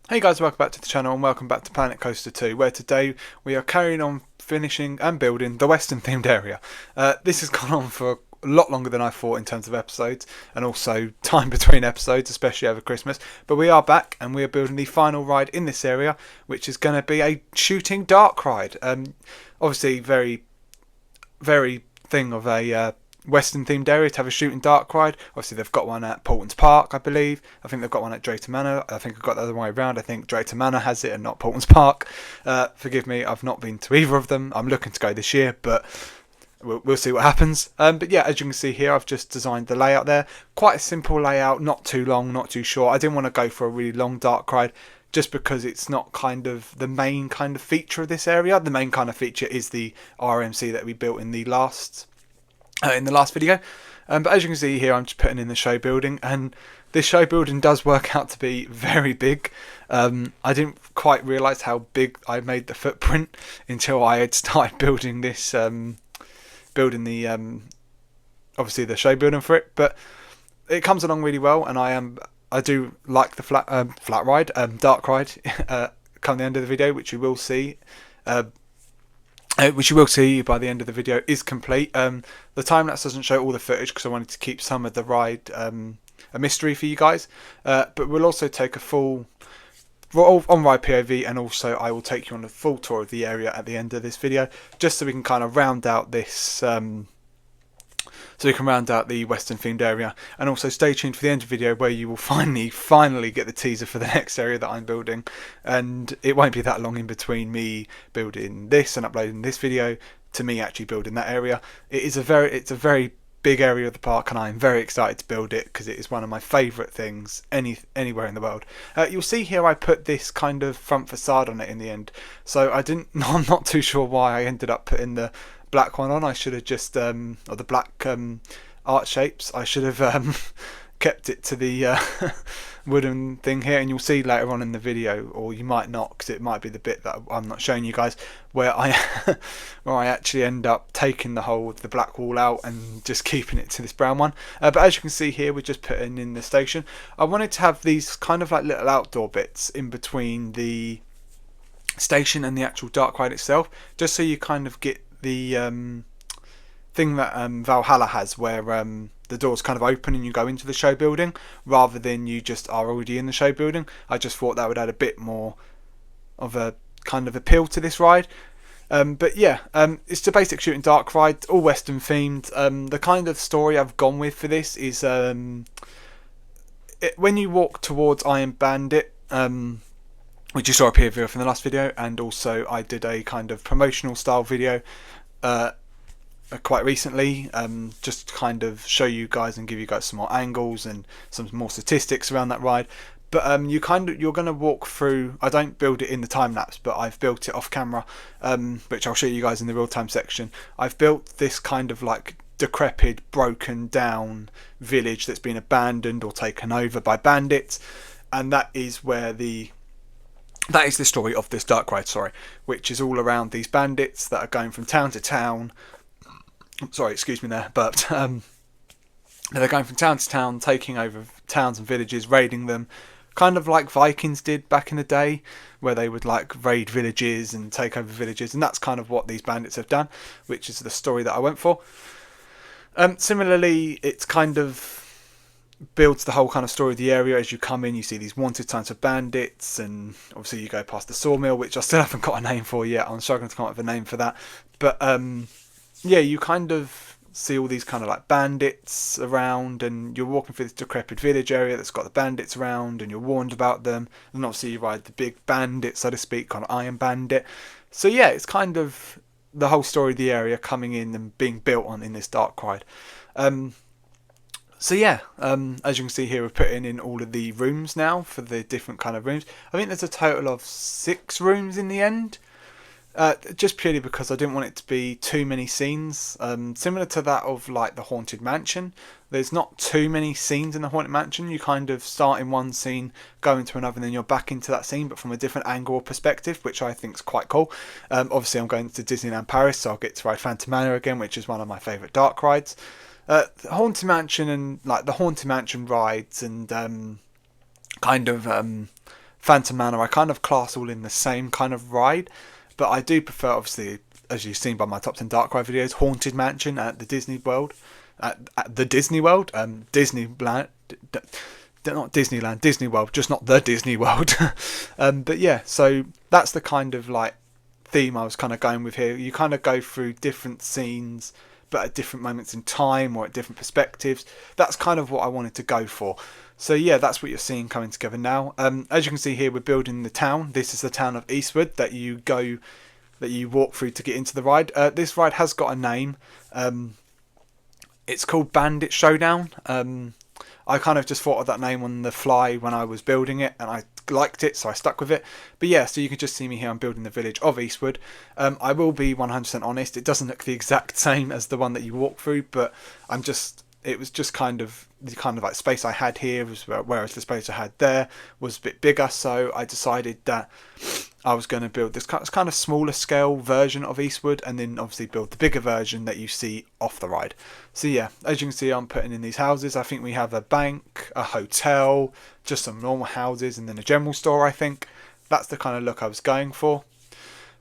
Hey guys, welcome back to the channel and welcome back to Planet Coaster 2, where today we are carrying on finishing and building the Western themed area. This has gone on for a lot longer than I thought in terms of episodes and also time between episodes, especially over Christmas. But we are back and we are building the final ride in this area, which is going to be a shooting dark ride. Obviously very thing of a Western themed area to have a shooting dark ride. Obviously they've got one at Portons Park, I believe. I think they've got one at Drayton Manor. I think I've got the other way around. I think Drayton Manor has it and not Portons Park. Forgive me, I've not been to either of them. I'm looking to go this year, but we'll see what happens. But yeah, as you can see here, I've just designed the layout there. Quite a simple layout, not too long, not too short. I didn't want to go for a really long dark ride just because it's not kind of the main kind of feature of this area. The main kind of feature is the RMC that we built in the last video. But as you can see here, I'm just putting in the show building, and this show building does work out to be very big. I didn't quite realise how big I made the footprint until I had started building this, building the obviously the show building for it. But it comes along really well, and I do like the flat ride, dark ride. Come the end of the video, which you will see. Which you will see by the end of the video is complete. The time lapse doesn't show all the footage because I wanted to keep some of the ride a mystery for you guys. But we'll also take a full on-ride POV, and also I will take you on a full tour of the area at the end of this video, just so we can kind of round out this. So we can round out the Western themed area, and also stay tuned for the end of the video where you will finally get the teaser for the next area that I'm building. And it won't be that long in between me building this and uploading this video to me actually building that area. It's a very big area of the park, and I'm very excited to build it because it is one of my favourite things anywhere in the world. You'll see here I put this kind of front facade on it in the end, so I'm not too sure why I ended up putting the black one on. I should have just or the black art shapes. I should have kept it to the wooden thing here, and you'll see later on in the video, or you might not, because it might be the bit that I'm not showing you guys, where I where I actually end up taking the black wall out and just keeping it to this brown one. But as you can see here, we're just putting in the station. I wanted to have these kind of like little outdoor bits in between the station and the actual dark ride itself, just so you kind of get the thing that Valhalla has, where the doors kind of open and you go into the show building, rather than you just are already in the show building. I just thought that would add a bit more of a kind of appeal to this ride. But yeah, it's the basic shooting dark ride, all Western themed. The kind of story I've gone with for this is when you walk towards Iron Bandit, which you saw up here from the last video, and also I did a kind of promotional style video quite recently, just to kind of show you guys and give you guys some more angles and some more statistics around that ride. But you're going to walk through. I don't build it in the time lapse, but I've built it off camera, which I'll show you guys in the real time section. I've built this kind of like decrepit, broken down village that's been abandoned or taken over by bandits, and that is the story of this dark ride, which is all around these bandits that are going from town to town. Sorry, excuse me there, but they're going from town to town, taking over towns and villages, raiding them, kind of like Vikings did back in the day, where they would like raid villages and take over villages, and that's kind of what these bandits have done, which is the story that I went for. Similarly, it's kind of builds the whole kind of story of the area. As you come in, you see these wanted signs of bandits, and obviously you go past the sawmill, which I still haven't got a name for yet. I'm struggling to come up with a name for that, but yeah, you kind of see all these kind of like bandits around, and you're walking through this decrepit village area that's got the bandits around, and you're warned about them, and obviously you ride the big bandit, so to speak, on Iron Bandit. So yeah, it's kind of the whole story of the area coming in and being built on in this dark ride. So yeah, as you can see here, we're putting in all of the rooms now for the different kind of rooms. I think there's a total of 6 rooms in the end. Just purely because I didn't want it to be too many scenes. Similar to that of like the Haunted Mansion, there's not too many scenes in the Haunted Mansion. You kind of start in one scene, go into another, and then you're back into that scene, but from a different angle or perspective, which I think is quite cool. Obviously I'm going to Disneyland Paris, so I'll get to ride Phantom Manor again, which is one of my favourite dark rides. Haunted Mansion and like the Haunted Mansion rides and kind of Phantom Manor, I kind of class all in the same kind of ride, but I do prefer, obviously, as you've seen by my top 10 dark ride videos, Haunted Mansion at the Disney World, at the Disney World, Disneyland, not Disneyland, Disney World, just not the Disney World. But yeah, so that's the kind of like theme I was kind of going with here. You kind of go through different scenes, but at different moments in time or at different perspectives. That's kind of what I wanted to go for. So yeah, that's what you're seeing coming together now. As you can see here, we're building the town. This is the town of Eastwood that you walk through to get into the ride. This ride has got a name. It's called Bandit Showdown. I kind of just thought of that name on the fly when I was building it, and I liked it, so I stuck with it. But yeah, so you can just see me here. I'm building the village of Eastwood. I will be 100% honest. It doesn't look the exact same as the one that you walk through, but it was just kind of the kind of like space I had here, whereas the space I had there was a bit bigger. So I decided that I was going to build this kind of smaller scale version of Eastwood, and then obviously build the bigger version that you see off the ride. So yeah, as you can see, I'm putting in these houses. I think we have a bank, a hotel, just some normal houses, and then a general store. I think that's the kind of look I was going for.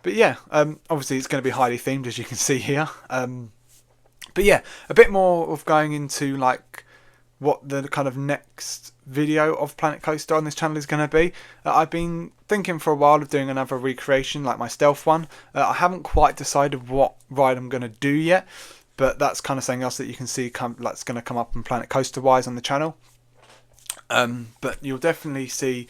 But yeah, obviously it's going to be highly themed, as you can see here. But yeah, a bit more of going into like what the kind of next video of Planet Coaster on this channel is going to be. I've been thinking for a while of doing another recreation like my stealth one. I haven't quite decided what ride I'm going to do yet, but that's kind of something else that you can see that's going to come up on Planet Coaster wise on the channel. But you'll definitely see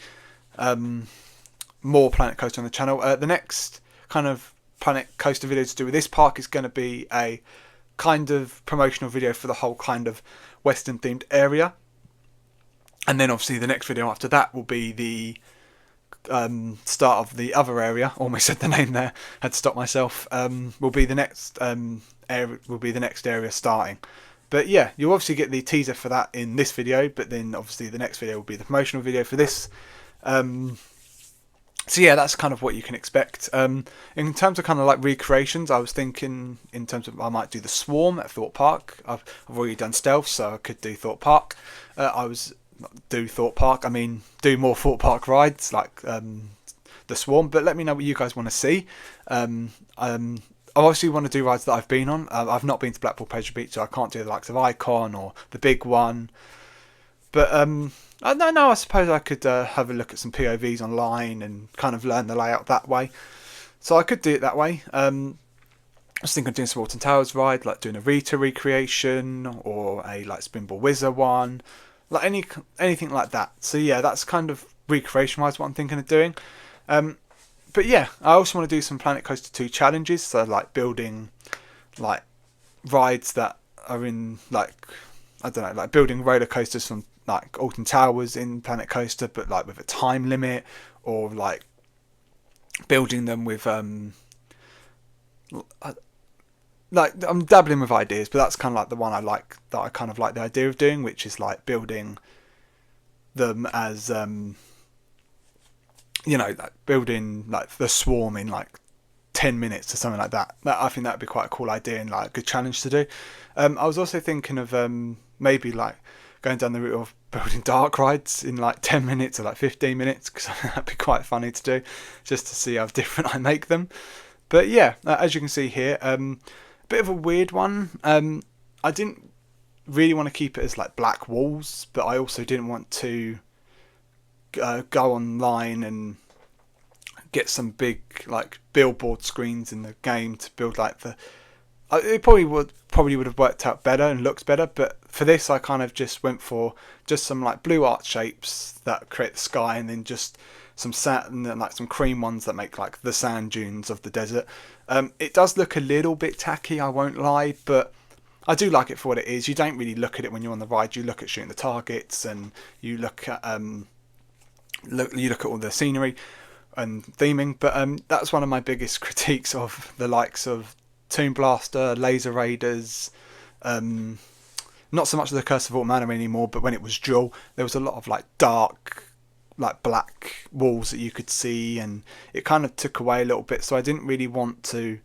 more Planet Coaster on the channel. The next kind of Planet Coaster video to do with this park is going to be a kind of promotional video for the whole kind of Western themed area, and then obviously the next video after that will be the start of the other area. Almost said the name there, had to stop myself. Will be the next area starting. But yeah, you'll obviously get the teaser for that in this video, but then obviously the next video will be the promotional video for this. So yeah, that's kind of what you can expect. In terms of kind of like recreations, I was thinking in terms of I might do the Swarm at Thorpe Park. I've already done Stealth, so I could do Thorpe Park. Do more Thorpe Park rides like the Swarm. But let me know what you guys want to see. I obviously want to do rides that I've been on. I've not been to Blackpool Pleasure Beach, so I can't do the likes of Icon or the big one. But I suppose I could have a look at some POVs online and kind of learn the layout that way. So I could do it that way. I was thinking of doing some Alton Towers ride, like doing a Rita recreation or a like Spinball Wizard one, like anything like that. So yeah, that's kind of recreation-wise what I'm thinking of doing. But yeah, I also want to do some Planet Coaster 2 challenges. So like building like rides that are in like, I don't know, like building roller coasters from like Alton Towers in Planet Coaster, but like with a time limit, or like building them with like I'm dabbling with ideas, but that's kind of like the one I kind of like the idea of doing, which is like building them as like building like the Swarm in like 10 minutes or something like that. I think that'd be quite a cool idea and like a good challenge to do. I was also thinking of maybe like going down the route of building dark rides in like 10 minutes or like 15 minutes, because that'd be quite funny to do, just to see how different I make them. But yeah, as you can see here, a bit of a weird one. I didn't really want to keep it as like black walls, but I also didn't want to go online and get some big like billboard screens in the game to build like the it probably would have worked out better and looked better, but for this I kind of just went for just some like blue art shapes that create the sky, and then just some sand and then like some cream ones that make like the sand dunes of the desert. It does look a little bit tacky, I won't lie, but I do like it for what it is. You don't really look at it when you're on the ride. You look at shooting the targets, and you look at all the scenery and theming. But that's one of my biggest critiques of the likes of Toon Blaster, Laser Raiders, not so much the Curse of Autumn Manor anymore, but when it was Jewel, there was a lot of like dark, like black walls that you could see, and it kind of took away a little bit. So I didn't really want to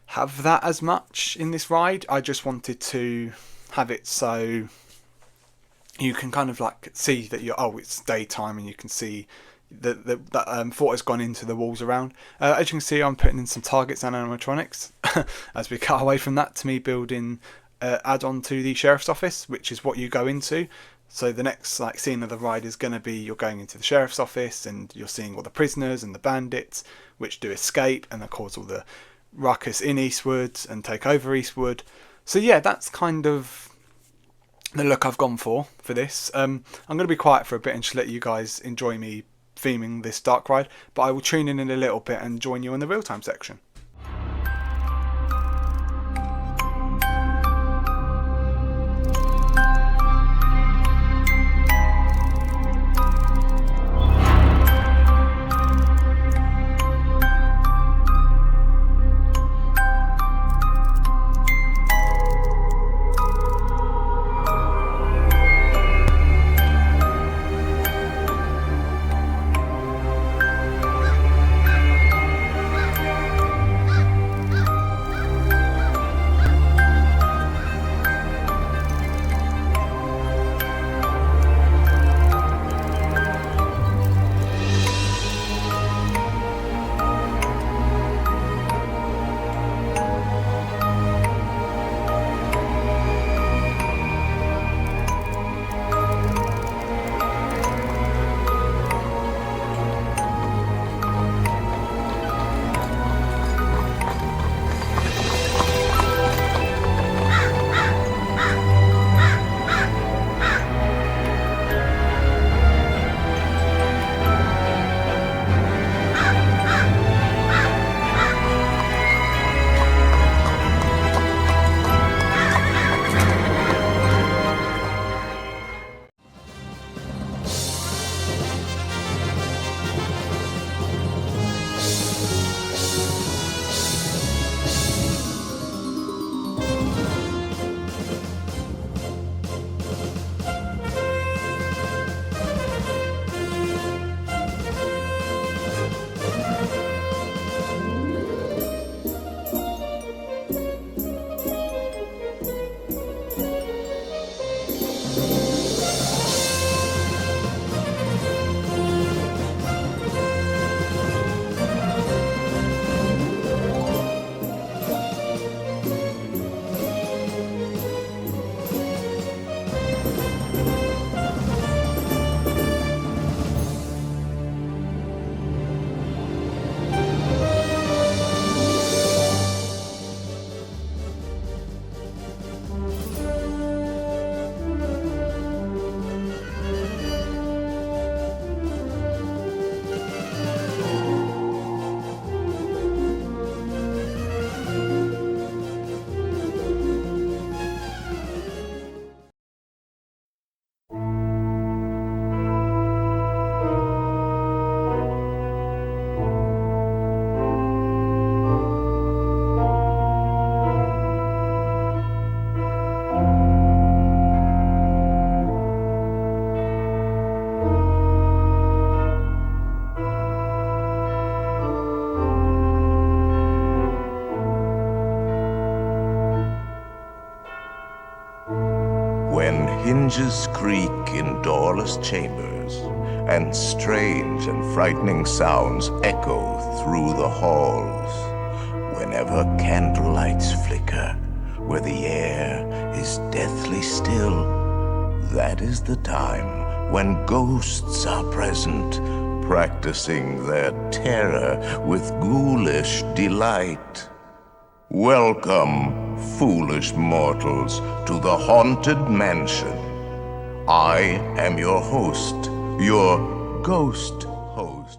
have that as much in this ride. I just wanted to have it so you can kind of like see that it's daytime, and you can see that thought has gone into the walls around. As you can see, I'm putting in some targets and animatronics as we cut away from that to me building add-on to the sheriff's office, which is what you go into. So the next scene of the ride is going to be you're going into the sheriff's office and you're seeing all the prisoners and the bandits which do escape and cause all the ruckus in Eastwood and take over Eastwood. So yeah, that's kind of the look I've gone for this. I'm going to be quiet for a bit and just let you guys enjoy me theming this dark ride, but I will tune in a little bit and join you in the real-time section. When hinges creak in doorless chambers, and strange and frightening sounds echo through the halls, whenever candlelights flicker, where the air is deathly still, that is the time when ghosts are present, practicing their terror with ghoulish delight. Welcome, foolish mortals, to the Haunted Mansion. I am your host, your ghost host.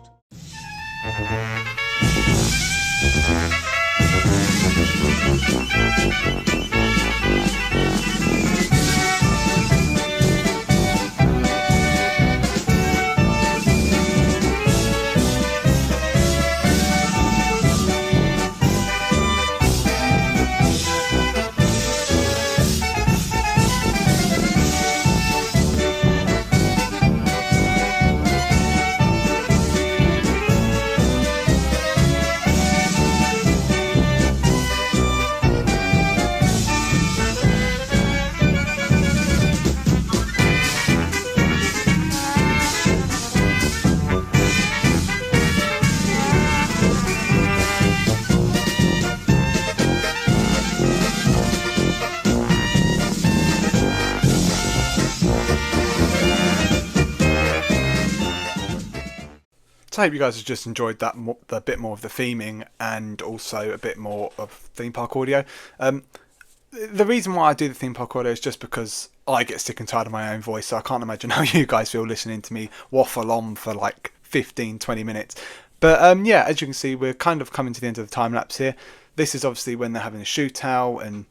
So I hope you guys have just enjoyed that a bit more of the theming and also a bit more of theme park audio. The reason why I do the theme park audio is just because I get sick and tired of my own voice, so I can't imagine how you guys feel listening to me waffle on for like 15-20 minutes. But yeah, as you can see, we're kind of coming to the end of the time lapse here. This is obviously when they're having a shootout, and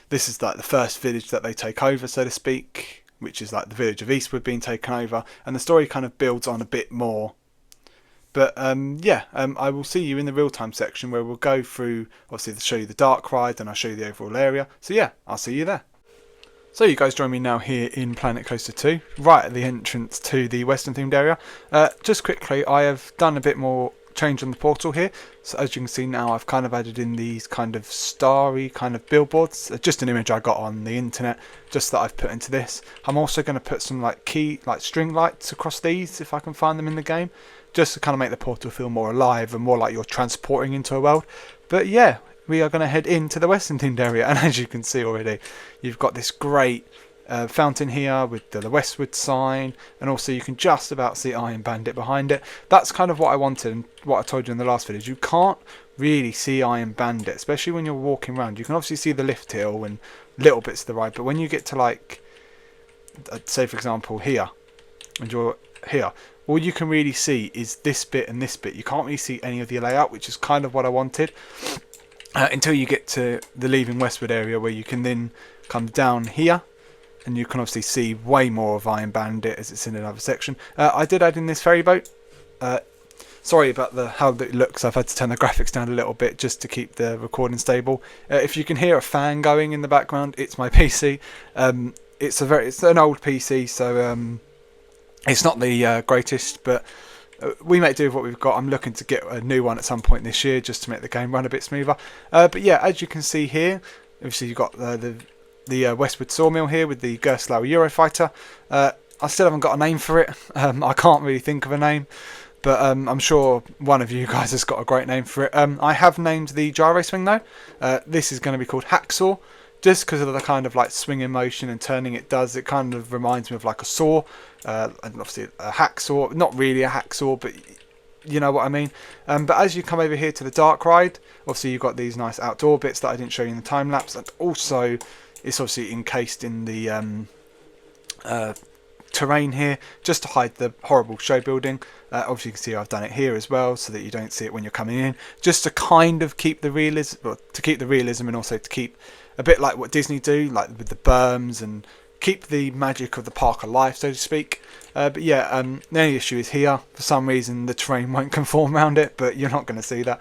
this is like the first village that they take over, so to speak, which is like the village of Eastwood being taken over, and the story kind of builds on a bit more. But yeah, I will see you in the real-time section where we'll go through, obviously, to show you the dark ride, and I'll show you the overall area. So yeah, I'll see you there. So you guys join me now here in Planet Coaster 2, right at the entrance to the Western themed area. Just quickly, I have done a bit more change on the portal here. So as you can see now, I've kind of added in these kind of starry kind of billboards. Just an image I got on the internet, just that I've put into this. I'm also going to put some like string lights across these if I can find them in the game, just to kind of make the portal feel more alive and more like you're transporting into a world. But yeah, we are going to head into the Western themed area, and as you can see already, you've got this great fountain here with the Westwood sign, and also you can just about see Iron Bandit behind it. That's kind of what I wanted, and what I told you in the last video. You can't really see Iron Bandit, especially when you're walking around. You can obviously see the lift hill and little bits of the ride, but when you get to, like, say for example here, and you're here, all you can really see is this bit and this bit. You can't really see any of the layout, which is kind of what I wanted, until you get to the Leaving Westwood area, where you can then come down here and you can obviously see way more of Iron Bandit as it's in another section. I did add in this ferry boat. Sorry about how it looks. I've had to turn the graphics down a little bit just to keep the recording stable. If you can hear a fan going in the background, it's my PC. It's an old PC, so it's not the greatest, but we make do with what we've got. I'm looking to get a new one at some point this year just to make the game run a bit smoother. But yeah, as you can see here, obviously you've got the Westwood Sawmill here with the Gerstlauer Eurofighter. I still haven't got a name for it. I can't really think of a name, but I'm sure one of you guys has got a great name for it. I have named the gyro swing though. This is going to be called Hacksaw, just because of the kind of like swinging motion and turning it does. It kind of reminds me of like a saw, and obviously a hacksaw. Not really a hacksaw, but you know what I mean. But as you come over here to the dark ride, obviously you've got these nice outdoor bits that I didn't show you in the time lapse, and also it's obviously encased in the terrain here, just to hide the horrible show building. Obviously you can see I've done it here as well, so that you don't see it when you're coming in, just to kind of keep the realism, and also to keep a bit like what Disney do, like with the berms, and keep the magic of the park alive, so to speak. But yeah, the only issue is here, for some reason the terrain won't conform around it, but you're not going to see that.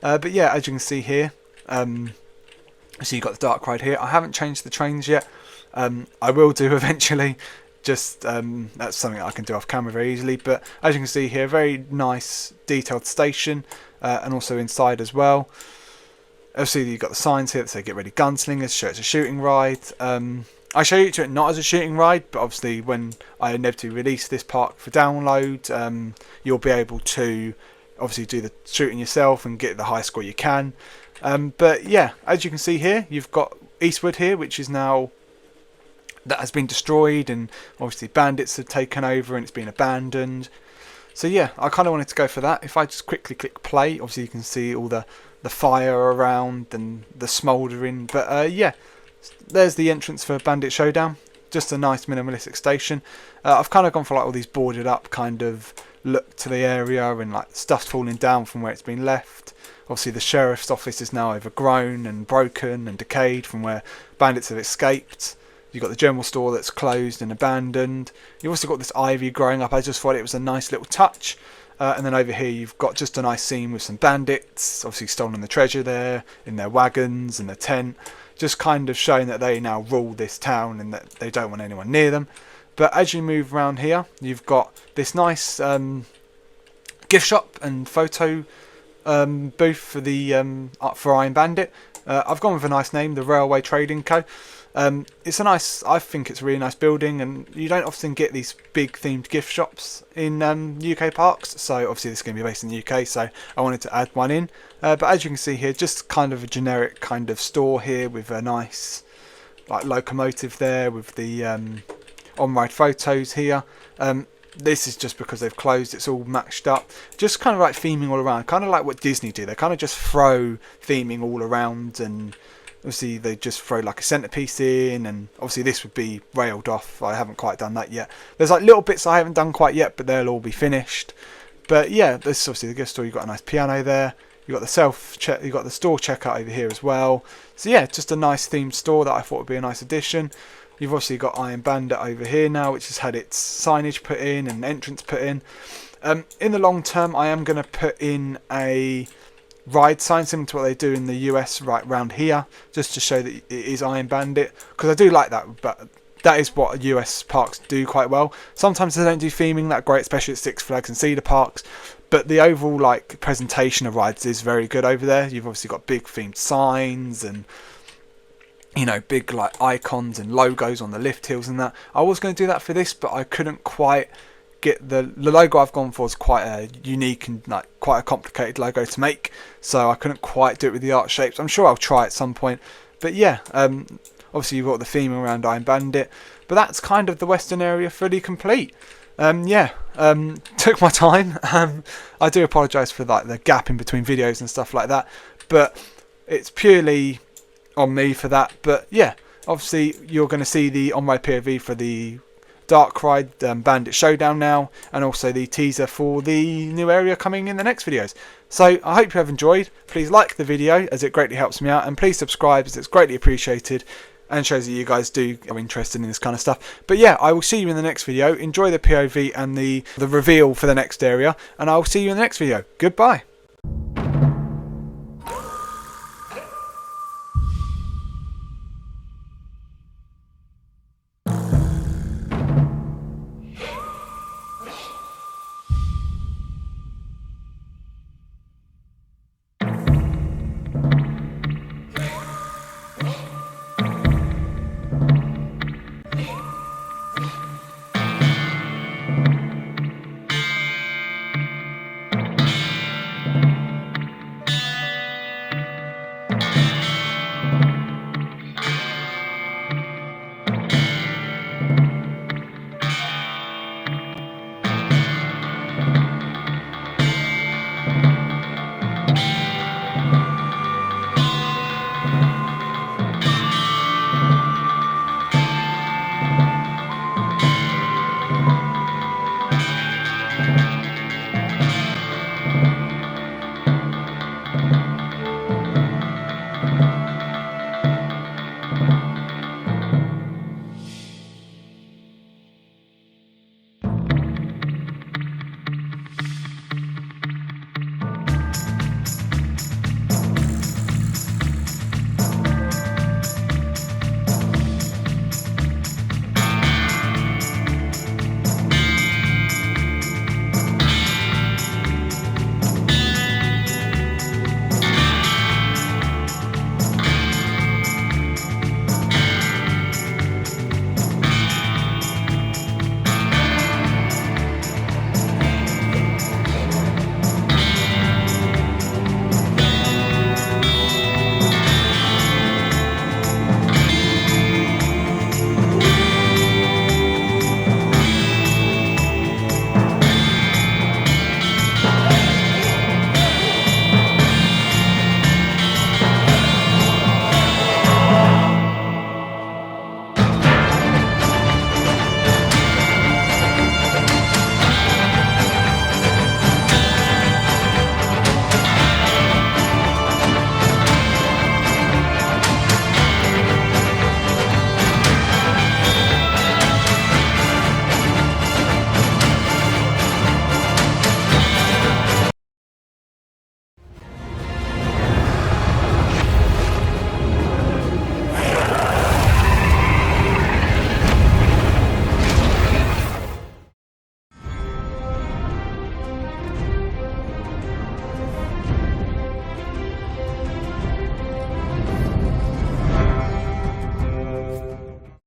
But yeah, as you can see here, so you've got the dark ride here. I haven't changed the trains yet. I will do eventually. Just that's something I can do off camera very easily. But as you can see here, very nice detailed station, and also inside as well. Obviously you've got the signs here that say "Get ready, gunslingers." Show it's a shooting ride. I show you to it not as a shooting ride, but obviously when I inevitably release this park for download, you'll be able to obviously do the shooting yourself and get the high score you can. But yeah, as you can see here, you've got Eastwood here, which is now, that has been destroyed, and obviously bandits have taken over and it's been abandoned. So yeah, I kind of wanted to go for that. If I just quickly click play, obviously you can see all the fire around and the smouldering. But yeah, there's the entrance for Bandit Showdown. Just a nice minimalistic station. I've kind of gone for like all these boarded up kind of look to the area, and like stuff's falling down from where it's been left. Obviously the sheriff's office is now overgrown and broken and decayed from where bandits have escaped. You've got the general store that's closed and abandoned. You've also got this ivy growing up. I just thought it was a nice little touch. And then over here you've got just a nice scene with some bandits, obviously stolen the treasure there, in their wagons and the tent. Just kind of showing that they now rule this town and that they don't want anyone near them. But as you move around here, you've got this nice gift shop and photo booth for the for Iron Bandit. I've gone with a nice name, the Railway Trading Co. It's a nice, I think it's a really nice building, and you don't often get these big themed gift shops in UK parks, so obviously this is going to be based in the UK, so I wanted to add one in. But as you can see here, just kind of a generic kind of store here with a nice like locomotive there with the on-ride photos here. This is just because they've closed, it's all matched up. Just kind of like theming all around, kind of like what Disney do. They kind of just throw theming all around, and obviously they just throw like a centerpiece in, and obviously this would be railed off. I haven't quite done that yet. There's like little bits I haven't done quite yet, but they'll all be finished. But yeah, this is obviously the gift store. You've got a nice piano there. You've got the you've got the store checkout over here as well. So yeah, just a nice themed store that I thought would be a nice addition. You've obviously got Iron Bandit over here now, which has had its signage put in and entrance put in. In the long term, I am going to put in a ride sign similar to what they do in the US right round here, just to show that it is Iron Bandit, because I do like that. But that is what US parks do quite well. Sometimes they don't do theming that great, especially at Six Flags and Cedar Parks. But the overall like presentation of rides is very good over there. You've obviously got big themed signs and, you know, big like icons and logos on the lift hills and that. I was going to do that for this, but I couldn't quite get the logo I've gone for is quite a unique and like quite a complicated logo to make, so I couldn't quite do it with the art shapes. I'm sure I'll try at some point. But yeah, obviously you've got the theme around Iron Bandit, but that's kind of the western area fully complete. Took my time. I do apologise for like the gap in between videos and stuff like that, but it's purely on me for that. But yeah, obviously you're going to see the on-ride POV for the Dark Ride Bandit Showdown now, and also the teaser for the new area coming in the next videos. So I hope you have enjoyed. Please like the video as it greatly helps me out, and please subscribe as it's greatly appreciated and shows that you guys are interested in this kind of stuff. But yeah, I will see you in the next video. Enjoy the POV and the reveal for the next area, and I will see you in the next video. Goodbye.